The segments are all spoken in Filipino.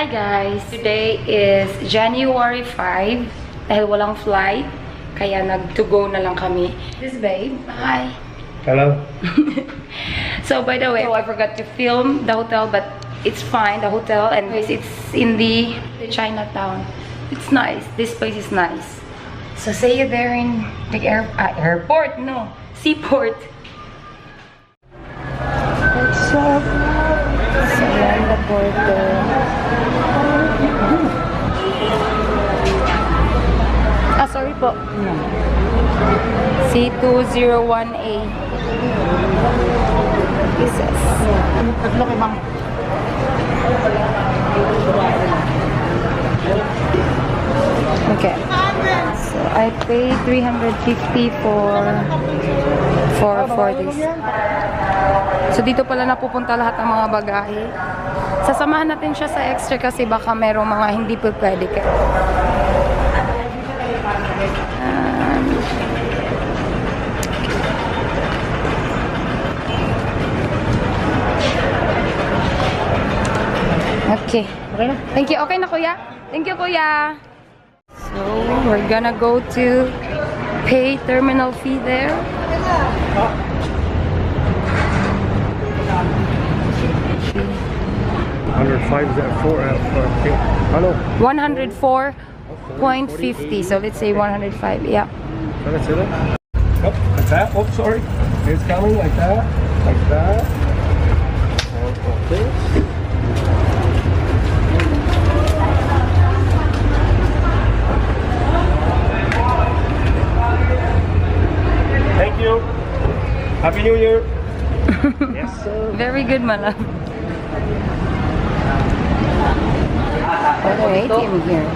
Hi guys! Today is January 5. Dahil walang flight, kaya nag-to-go na lang kami. This babe, hi! Hello. So by the way, I forgot to film the hotel, but it's fine, the hotel, and it's in the Chinatown. It's nice. This place is nice. So see you there in the airport, no, seaport. What's up? So yan, the border. Sorry po. C201A. Pieces. Tatlo kay ma'am. Okay. So I paid 350 for this. So dito pala napupunta lahat ng mga bagahe. Sasamahan natin siya sa extra kasi baka merong mga hindi pa pwede ka. Okay. Thank you. Okay na, kuya? Thank you, kuya. So, we're gonna go to pay terminal fee there. $105 is that for? Hello. 104.50. So, let's say 105. Yeah. That's it. Oh, like that. Oh, sorry. It's coming like that. Like that. And like this. Thank you. Happy New Year. Yes, sir. Very good, my love. Okay, ATM here.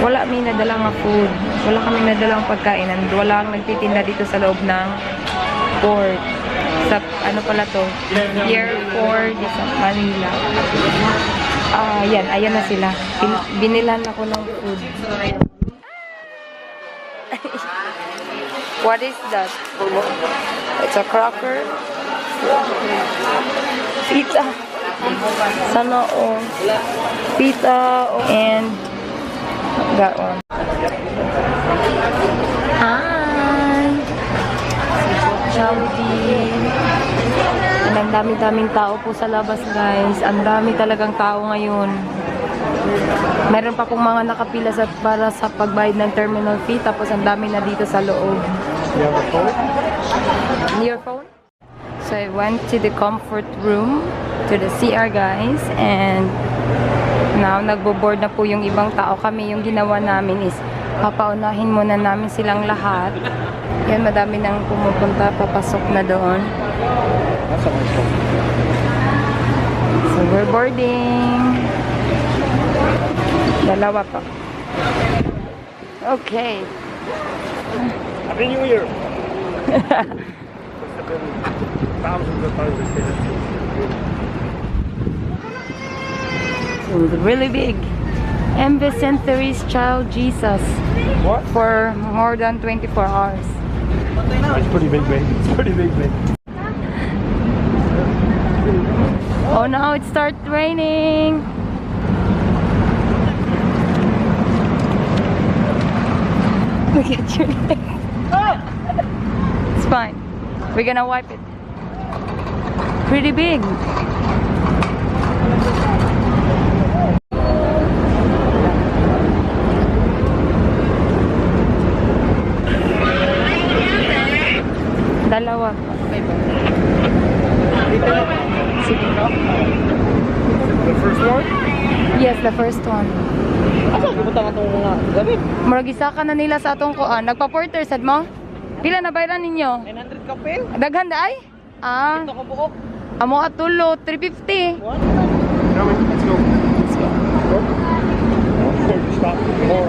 Wala kami nadalang food. Wala kami nadalang pagkainan. Wala ang nagtitinda dito sa loob ng port. Sa, ano pala to? Pier 4 di sa Manila. Yan. Ayan na sila. Binilan ako ng food. What is that? It's a cracker. Pizza. Sana all. Pizza and that one. Hi! Jollibee. Ang dami-daming tao po sa labas, guys. Ang dami talagang tao ngayon. Meron pa pong mga nakapila para sa pagbayad ng terminal fee. Tapos ang dami na dito sa loob. You have a phone? Your phone? So I went to the comfort room, to the CR, guys, and now nagbo-board na po yung ibang tao. Kami, yung ginawa namin is papaunahin muna namin silang lahat. Yan, madami nang pumupunta, papasok na doon. That's a nice phone. So we're boarding. Dalawa pa. Okay. Happy New Year. Thousands of times I say that. It's really big. M. Vicentery's Child Jesus. What? For more than 24 hours. It's pretty big, babe. It's pretty big, babe. Oh no, it started raining. Look at your leg. It's fine. We're gonna wipe it. Pretty big. Dalawa pa. The first one? Yes, the first one. Asa pupunta nga itong mga gamit? Maragisa ka na nila sa atong kuan. Nagpa-porter sad mo? Pila na bayaran ninyo? 900 kapil? Daghan da ay? Ito ko buok. Amo atulo 350. What? Let's go. Let's go. Stop. More.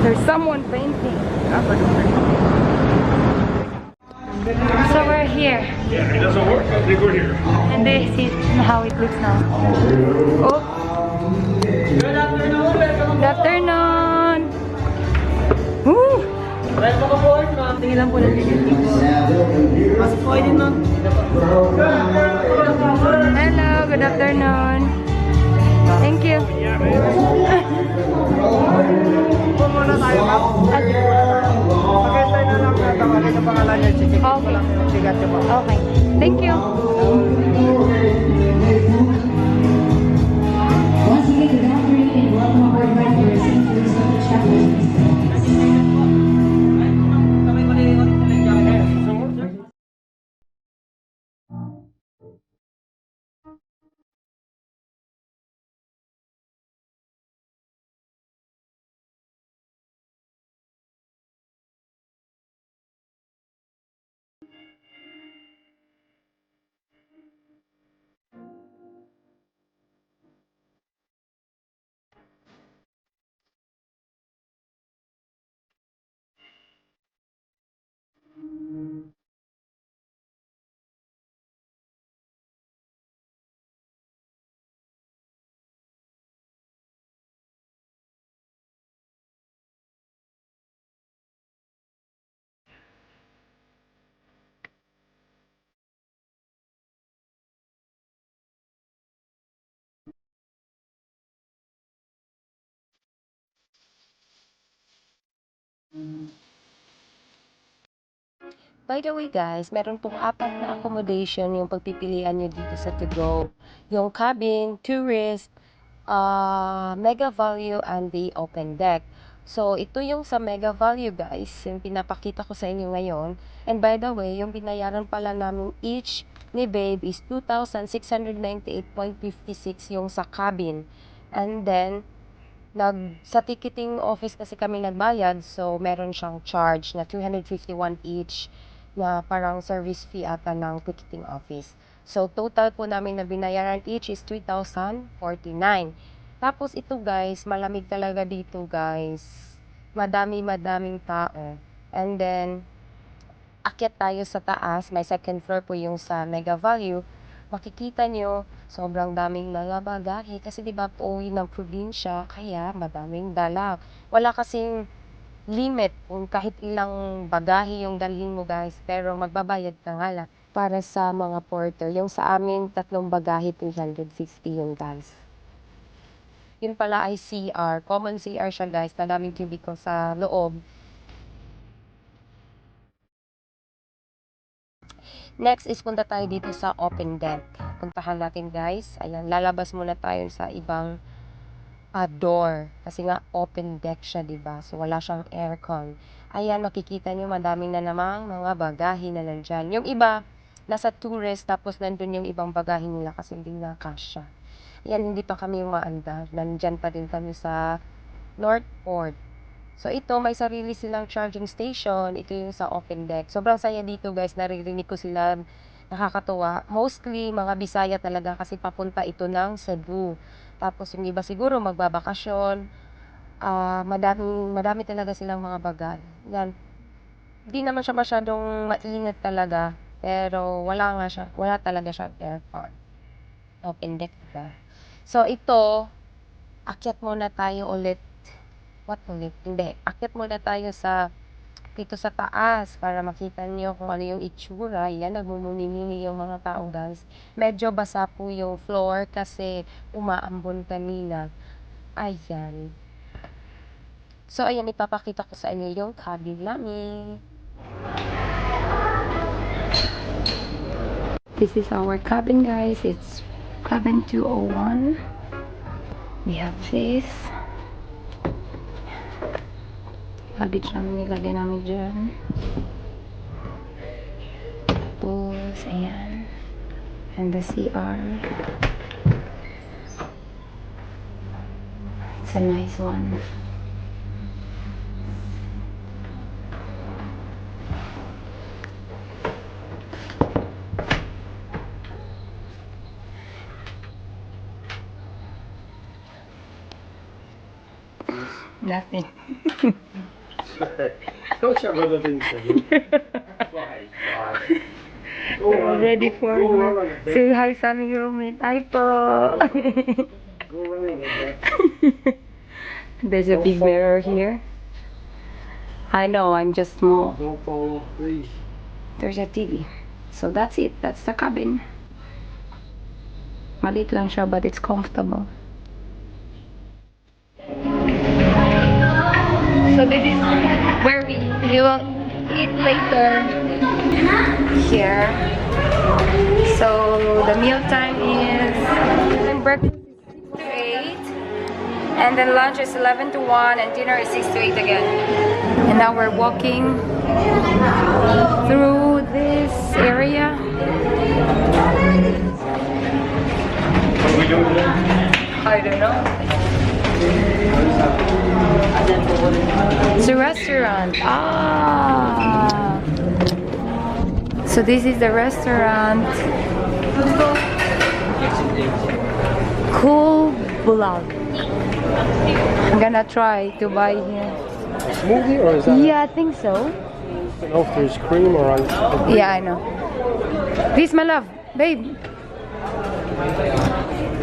There's someone painting. So we're here. Yeah, it doesn't work. I think we're here. And this is how it looks now. Oh. afternoon! Woo! Well, mga board, ma'am. Tingin lang po ng ticket dito. Mas po din, ma'am. Hello, good afternoon. Thank you. Po muna tayo, ma'am. Pagkantay na lang tawagin yung pangalan niyo. Check ko Okay. lang yung ticket niyo, ma'am. Okay. Thank you. Once again, good afternoon and welcome aboard my tourist and tourist of the travelers. By the way guys, meron pong 4 na accommodation yung pagpipilian nyo dito sa To Go. Yung cabin, tourist, mega value, and the open deck. So, ito yung sa mega value guys, yung pinapakita ko sa inyo ngayon. And by the way, yung binayaran pala namin each ni Babe is 2,698.56 yung sa cabin. And then, sa ticketing office kasi kami nagbayad, so meron siyang charge na 351 each na parang service fee ata ng ticketing office. So, total po namin na binayaran each is 3,049. Tapos ito guys, malamig talaga dito guys. Madaming tao. And then, akyat tayo sa taas. May second floor po yung sa Mega Value. Makikita nyo, sobrang daming mga bagahe. Kasi diba po uwi ng probinsya, kaya madaming dala. Wala kasing limit kung kahit ilang bagahe yung dalhin mo guys, pero magbabayad ka nga lang para sa mga porter. Yung sa amin, 3 bagahe, 260 yung guys. Yun pala ay CR. Common CR siya guys, na daming cubicle sa loob. Next is punta tayo dito sa open deck. Puntahan natin guys. Ayan, lalabas muna tayo sa ibang door. Kasi nga, open deck siya, diba? So, wala siyang aircon. Ayan, makikita nyo, madaming na namang mga bagahe na nandyan. Yung iba, nasa tourist, tapos nandun yung ibang bagahe nila kasi hindi na kasya. Ayan, hindi pa kami umaandar. Nandyan pa din kami sa Northport. So, ito, may sarili silang charging station. Ito yung sa open deck. Sobrang saya dito, guys. Naririnig ko sila. Nakakatuwa. Mostly, mga Bisaya talaga kasi papunta ito ng Cebu. Tapos yung iba siguro magbabakasyon. Madami talaga silang mga bagay. Yan. Hindi naman siya masyadong mainit talaga. Pero wala talaga siya aircon. Open deck diba? So ito, akyat muna tayo ulit. Hindi. Akyat muna tayo dito sa taas para makita niyo kung ano yung itsura. Yan, nagmumuni yung mga tao guys. Medyo basa po yung floor kasi umaambon kanina. Ayan. So, ayan, ipapakita ko sa inyo yung cabin namin. This is our cabin guys. It's cabin 201. We have this. Luggage namin nilagay namin dyan. Tapos, ayan. And the CR. It's a nice one. Nothing. Don't you have other things to do? Ready for say hi sa aming roommate. Hi po. Go running again. There's a big mirror here. I know, I'm just small. Don't fall, please. There's a TV. So that's it. That's the cabin. Maliit lang siya, but it's comfortable. So this is where we will eat later. Here. So the meal time is breakfast is 6 to 8, and then lunch is 11 to 1, and dinner is 6 to 8 again. And now we're walking through this area. What are we doing today? I don't know. It's a restaurant. Ah. So this is the restaurant. Cool Vlog. I'm gonna try to buy here. Smoothie or is that? Yeah, I think so. I don't know if there's cream or ice. Yeah, I know. This, my love, babe.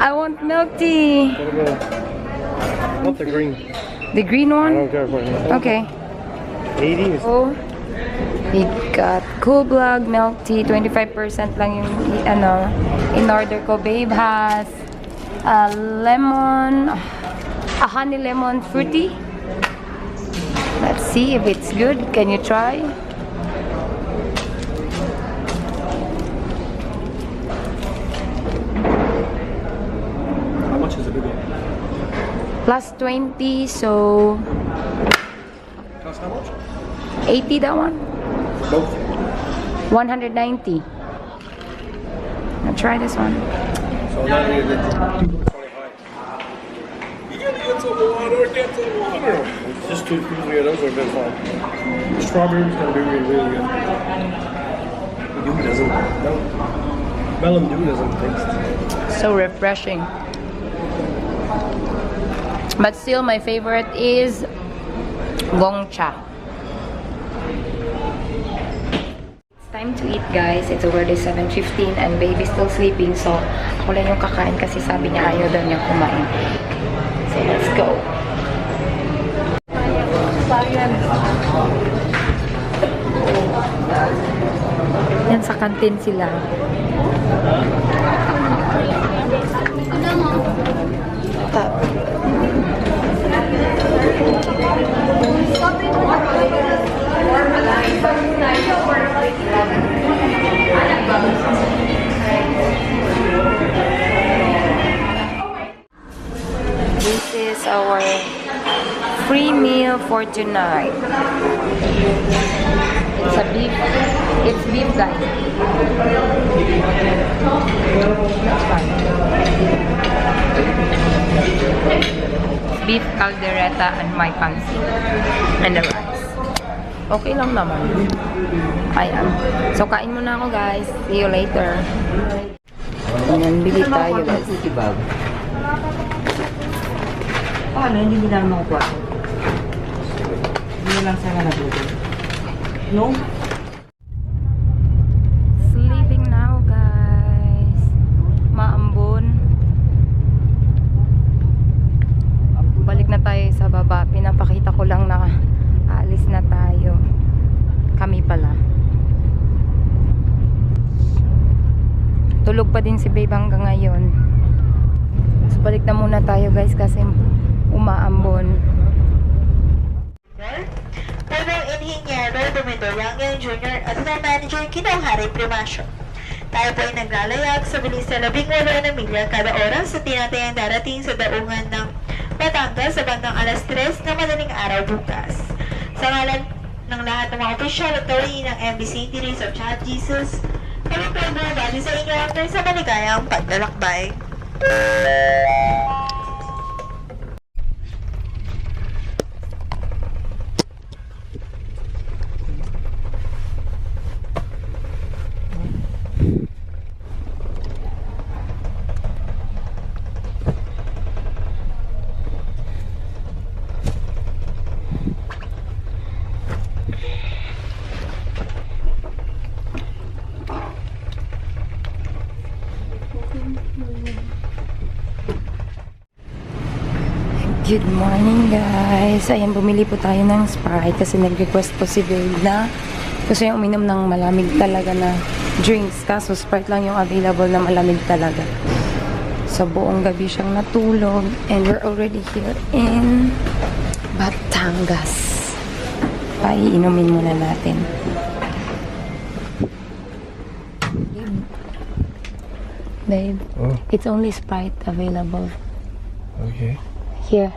I want milk tea. What about? Not the green. The green I one? don't care for it. Okay. 80 is. Oh, we got Cool Vlog milk tea. 25% lang yung ano in order ko. Babe has a lemon, a honey lemon fruity. Let's see if it's good. Can you try? How much is the big one? Plus 20, so Cost how much? 80 that one. Both. 190. I'll try this one. So now we get 25. You gotta get some water, get some water. Just two of those would have been fine. The strawberry's gonna be really, really good. The dew doesn't. Melon dew doesn't taste. So refreshing. But still, my favorite is Gongcha. It's time to eat, guys. It's already 7:15 and baby's still sleeping. So, ako lang yung kakain kasi sabi niya ayaw daw niya kumain. So, let's go. Yan, sa kantin sila. This is our free meal for tonight. It's a beef. It's beef, guys. That's fine. Beef caldereta and my pancit. And the rice. Okay lang naman. Ayan. So, kain muna ako, guys. See you later. Ayan, bili tayo, guys. Paano? Hindi nila makukuha. Hindi lang sana nabuto. No? Sleeping now, guys. Maambon. Balik na tayo sa baba. Pinapakita ko lang na alis na tayo. Kami pala. Tulog pa din si babe hanggang ngayon. So, balik na muna tayo, guys, kasi umaambon. Punong Inhinyero Domidor Rangel Jr. at na manager Kinauhari Primasyo. Tayo po ay naglalayag sa bilis na 18 na milya kada oras sa tinatayang darating sa daungan ng Batangas sa bandang alas 3 na madaling araw bukas. Sa ngalan ng lahat ng mga opisyal at tawin ng MBC Series of Chat Jesus, kami po ay bumabati sa inyo hanggang sa maligayang paglalakbay. Good morning guys. Ayan, bumili po tayo ng Sprite kasi nag-request po si Babe na gusto niya uminom ng malamig talaga na drinks. Kaso Sprite lang yung available na malamig talaga. So buong gabi siyang natulog and we're already here in Batangas. Paiinumin muna natin. Babe, Oh, it's only Sprite available. okay. Here.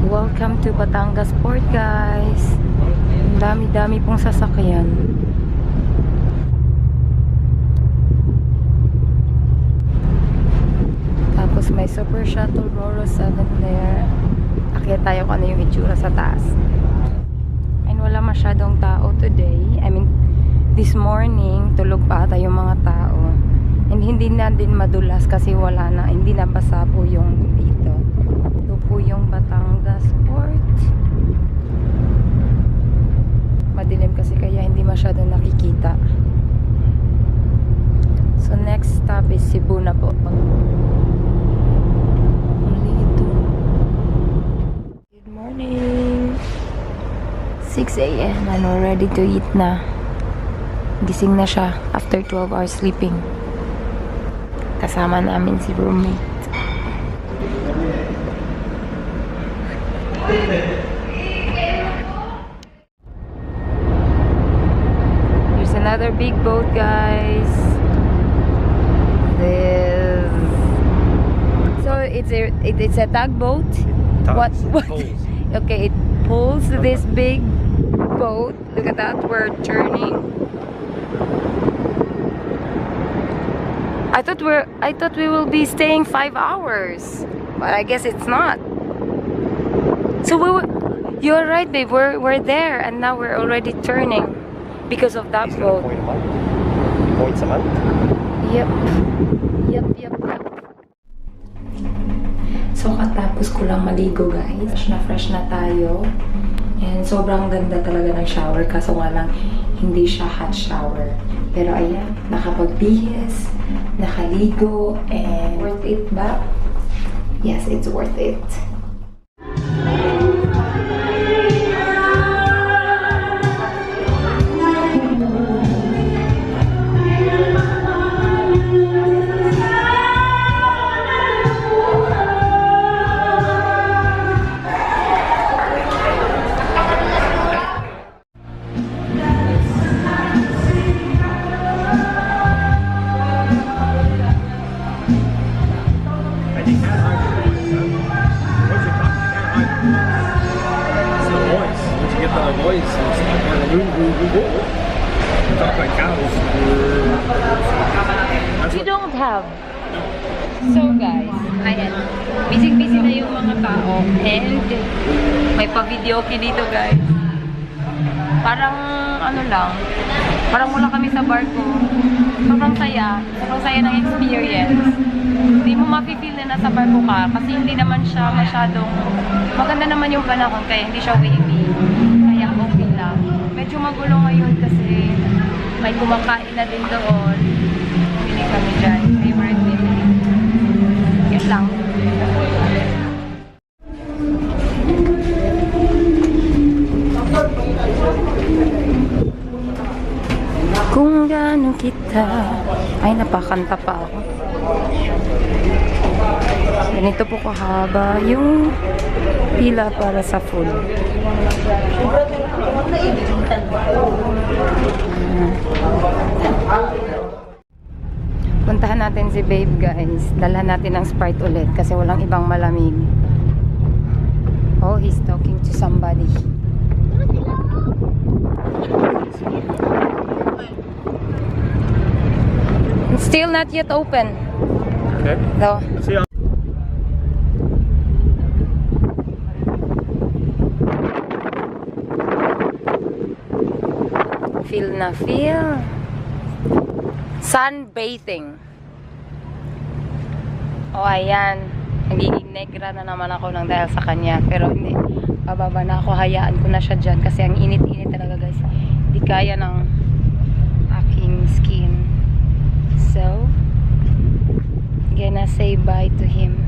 Welcome to Batangas Port, guys. Ang dami-dami pong sasakyan. Tapos may Super Shuttle Roro 7 there. Akyat tayo kung ano yung itsura sa taas. And wala masyadong tao today. I mean, this morning, tulog pa ata yung mga tao. And hindi na din madulas kasi wala na, hindi na basa po yung dito. Ito po yung Batangas Port. Madilim kasi kaya hindi masyadong nakikita. So next stop is Cebu na po. Only ito. Good morning. 6 a.m. and we're ready to eat na. Gising na siya after 12 hours sleeping. Kasama namin si roommate. There's another big boat, guys. So it's a tugboat. What? Okay, it pulls this big boat. Look at that, we're turning. I thought we will be staying 5 hours, but I guess it's not. So you're right, babe. We're there, and now we're already turning because of that boat. Points a month? Yep. So katapos ko lang maligo, guys. Fresh na tayo. And sobrang ganda talaga ng shower, kaso nga lang hindi siya hot shower. Pero ayan, nakapagbihis, nakaligo, and worth it ba? Yes, it's worth it. You don't have. So guys, ayan. Busy-busy na yung mga tao. And may pa-videoke dito, guys. Parang ano lang. Parang mula kami sa barko. Sobrang saya. Sobrang saya ng experience. Hindi mo mafe-feel na nasa barko ka. Kasi hindi naman siya masyadong maganda naman yung panahon. Kaya hindi siya wavy. Kaya okay lang. Medyo magulo ngayon kasi may kumakain na din doon. Bili kami dyan. Favorite bili. Yan lang. Kung gaano kita. Ay, napakanta pa ako. Ganito po kahaba yung pila para sa food. Puntahan natin si Babe, guys. Dalhan natin ng Sprite ulit kasi walang ibang malamig. Oh, he's talking to somebody. It's still not yet open. Okay. Though. See ya. Feel na feel. Sunbathing. Oh, ayan. Nagiging negra na naman ako nang dahil sa kanya. Pero hindi. Bababa na ako. Hayaan ko na siya dyan. Kasi ang init-init talaga, guys. Hindi kaya ng aking skin. So, gonna say bye to him.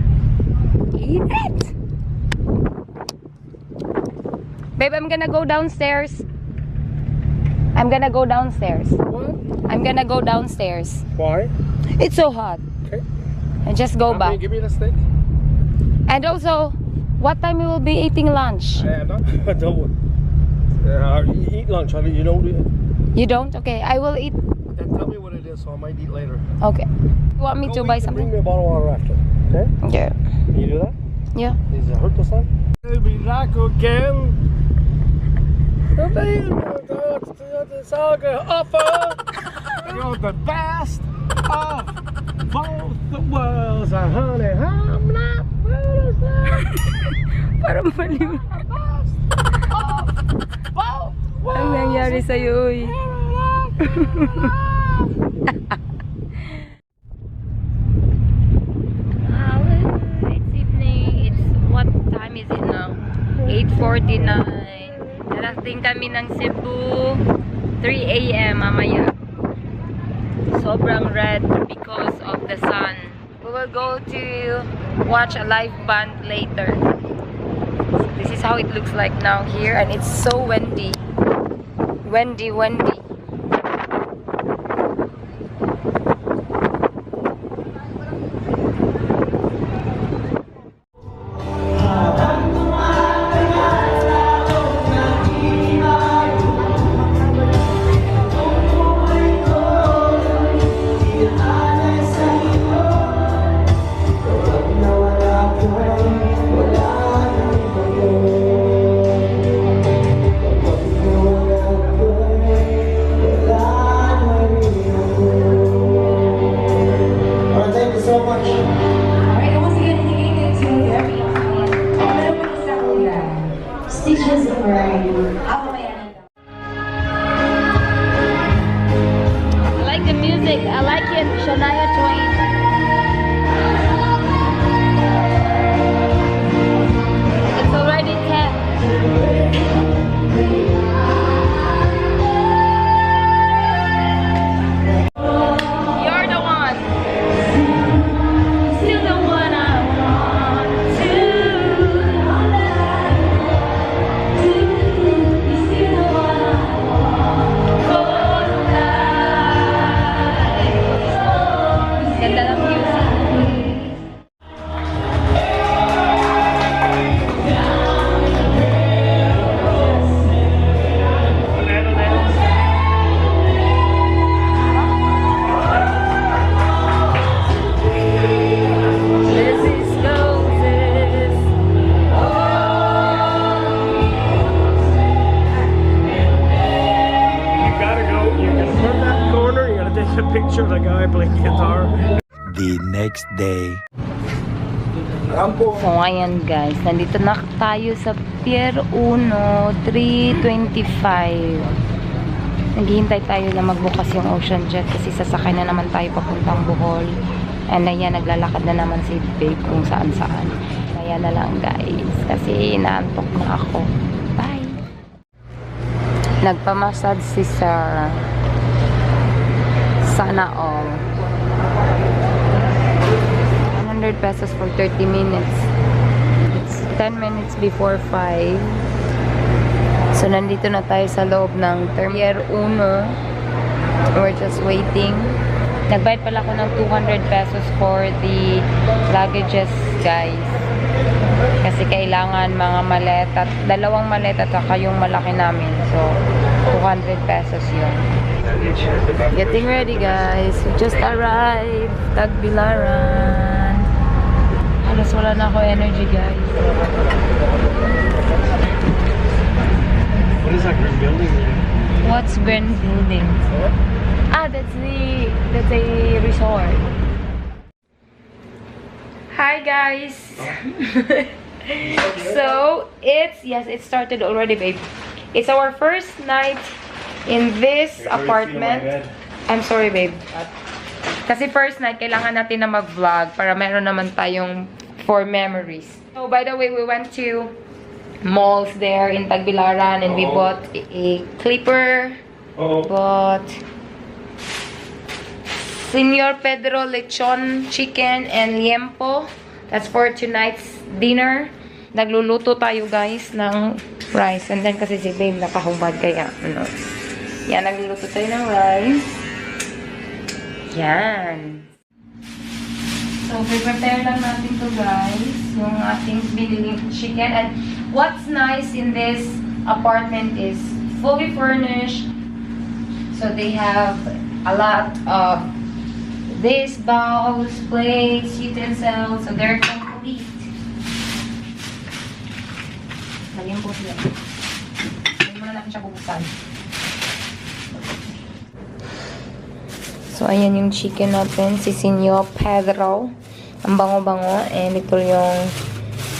Init! Babe, I'm gonna go downstairs. I'm gonna go downstairs. What? I'm gonna go downstairs. Why? It's so hot. Okay. And just go back. Give me the steak. And also, what time you will be eating lunch? I don't. Eat lunch. You don't do it. You don't? Okay, I will eat. Then tell me what it is, so I might eat later. Okay. You want me to buy Bring something? me a bottle of water after. Okay? Yeah. Can you do that? Yeah. Does it hurt the sun? We'll be back again. It's all gonna offer. You're the best of both the worlds. Honey, I'm not Parang mali. Ang nangyari sa'yo, uy. It's evening. It's what time is it now? 8:49. Darating kami ng Cebu 3 a.m. mamaya. Sobrang red because of the sun. We will go to watch a live band later. This is how it looks like now here, and it's so windy. Windy. Alright, once again, thank you to everyone. Meron po sa una. Stitches of Rain. Ako ba yan? I like the music. I like it. Shania Twain. It's already 10. You're the one. Still the one I want to. You're still the one I want for life. Ganda ng music. This is roses. You gotta go. You gotta turn that corner. You gotta take a picture of the guy playing guitar. The next day. So, ayan guys. Nandito na tayo sa Pier 1, 3:25. Naghihintay tayo na magbukas yung Ocean Jet kasi sasakay na naman tayo papuntang Bohol. And ayan, naglalakad na naman si babe kung saan-saan. Kaya na lang guys. Kasi inaantok na ako. Bye! Nagpamassage si Sarah. Sana all. 100 pesos for 30 minutes. It's 10 minutes before 5. So, nandito na tayo sa loob ng Pier 1. We're just waiting. Nagbayad pala ako ng 200 pesos for the luggages, guys. Kasi kailangan mga maleta, 2 maleta at yung malaki namin. So, 200 pesos yun. Getting ready, guys. We just arrived. Tagbilaran. Halos wala na ako energy, guys. What is that green building there? What's Brand Building? Ah, that's a resort. Hi, guys. So, it started already, babe. It's our first night in this apartment. I'm sorry, babe. Kasi first night, kailangan natin na mag-vlog para meron naman tayong for memories. So, by the way, we went to malls there in Tagbilaran and we bought a clipper. Bought Señor Pedro lechon chicken and liempo. That's for tonight's dinner. Nagluluto tayo guys ng rice. And then kasi si babe nakahubad kaya ano. Yan, nagluluto tayo ng rice. Yan. So, prepare lang natin to guys. Yung ating biniling chicken. And what's nice in this apartment is fully furnished. So, they have a lot of these bowls, plates, utensils. So, they're complete. Lagyan po sila. Hindi mo na natin siya bubuksan. So, ayan yung chicken natin. Si Senyor Pedro. Ang bango-bango. And ito yung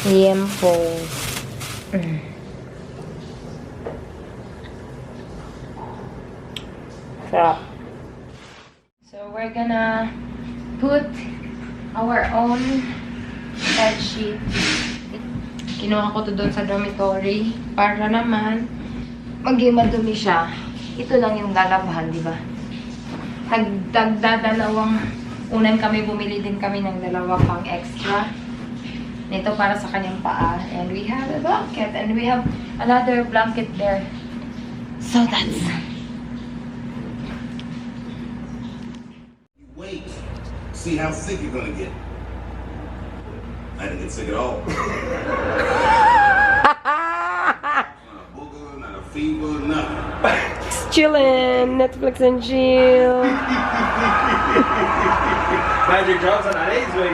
liempo. Sarap. So, we're gonna put our own bed sheet. Kinuha ko to doon sa dormitory para naman maging madumi siya. Ito lang yung lalabahan, di ba? Nagdadalawang unan kami, bumili din kami ng dalawa pang extra. Nito para sa kanyang paa. And we have a blanket. And we have another blanket there. So that's... Wait. See how sick you're gonna get. I didn't get sick at all. Not a booger, not a fever, nothing. Chillin', Netflix and chill. Magic Johnson, I hate sweet.